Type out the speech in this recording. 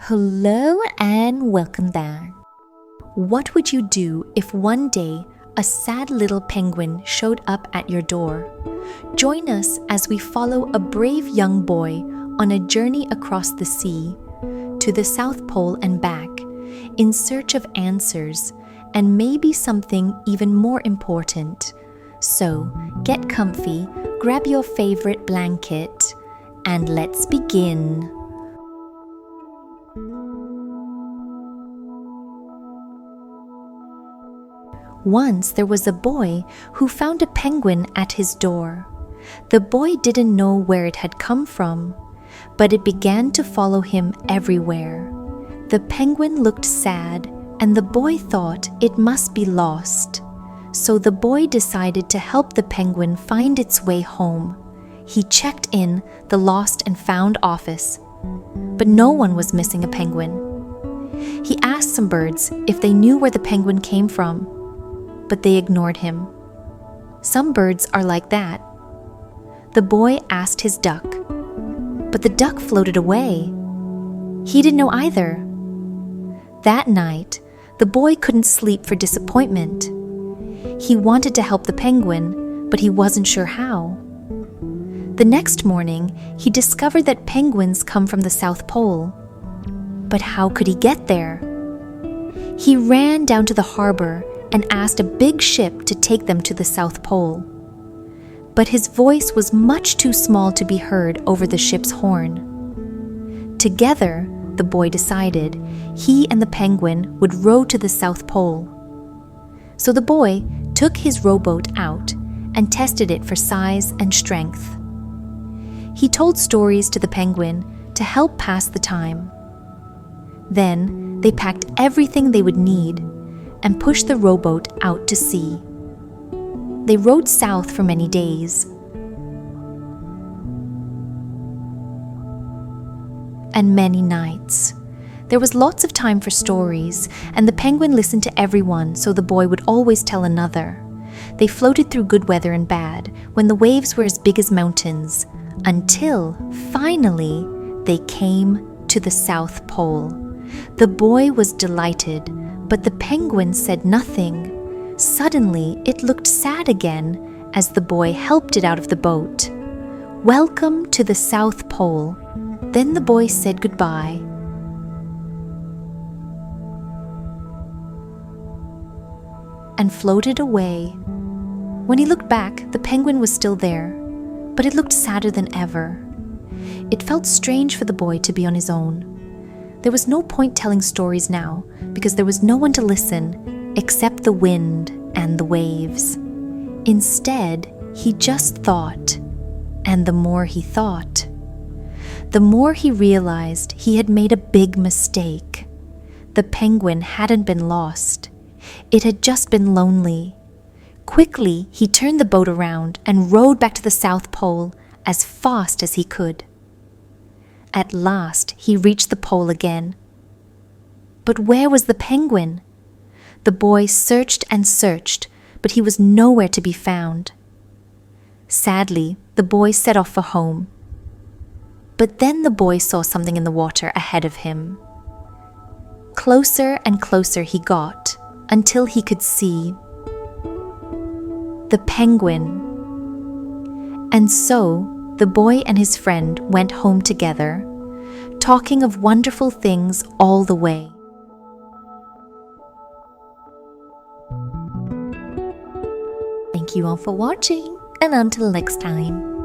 Hello and welcome back. What would you do if one day a sad little penguin showed up at your door? Join us as we follow a brave young boy on a journey across the sea, to the South Pole and back, in search of answers and maybe something even more important. So, get comfy, grab your favorite blanket, and let's begin. Once there was a boy who found a penguin at his door. The boy didn't know where it had come from, but it began to follow him everywhere. The penguin looked sad, and the boy thought it must be lost. So the boy decided to help the penguin find its way home. He checked in the lost and found office, but no one was missing a penguin. He asked some birds if they knew where the penguin came from, but they ignored him. Some birds are like that. The boy asked his duck, but the duck floated away. He didn't know either. That night, the boy couldn't sleep for disappointment. He wanted to help the penguin, but he wasn't sure how. The next morning, he discovered that penguins come from the South Pole. But how could he get there? He ran down to the harbor and asked a big ship to take them to the South Pole. But his voice was much too small to be heard over the ship's horn. Together, the boy decided he and the penguin would row to the South Pole. So the boy took his rowboat out and tested it for size and strength. He told stories to the penguin to help pass the time. Then they packed everything they would need and pushed the rowboat out to sea. They rowed south for many days. And many nights. There was lots of time for stories, and the penguin listened to everyone, so the boy would always tell another. They floated through good weather and bad, when the waves were as big as mountains, until, finally, they came to the South Pole. The boy was delighted, but the penguin said nothing. Suddenly, it looked sad again as the boy helped it out of the boat. "Welcome to the South Pole." Then the boy said goodbye. And floated away. When he looked back, the penguin was still there, but it looked sadder than ever. It felt strange for the boy to be on his own. There was no point telling stories now, because there was no one to listen except the wind and the waves. Instead, he just thought, and the more he thought, the more he realized he had made a big mistake. The penguin hadn't been lost. It had just been lonely. Quickly, he turned the boat around and rowed back to the South Pole as fast as he could. At last, he reached the pole again. But where was the penguin? The boy searched and searched, but he was nowhere to be found. Sadly, the boy set off for home. But then the boy saw something in the water ahead of him. Closer and closer he got, until he could see the penguin. And so, the boy and his friend went home together, talking of wonderful things all the way. Thank you all for watching, and until next time.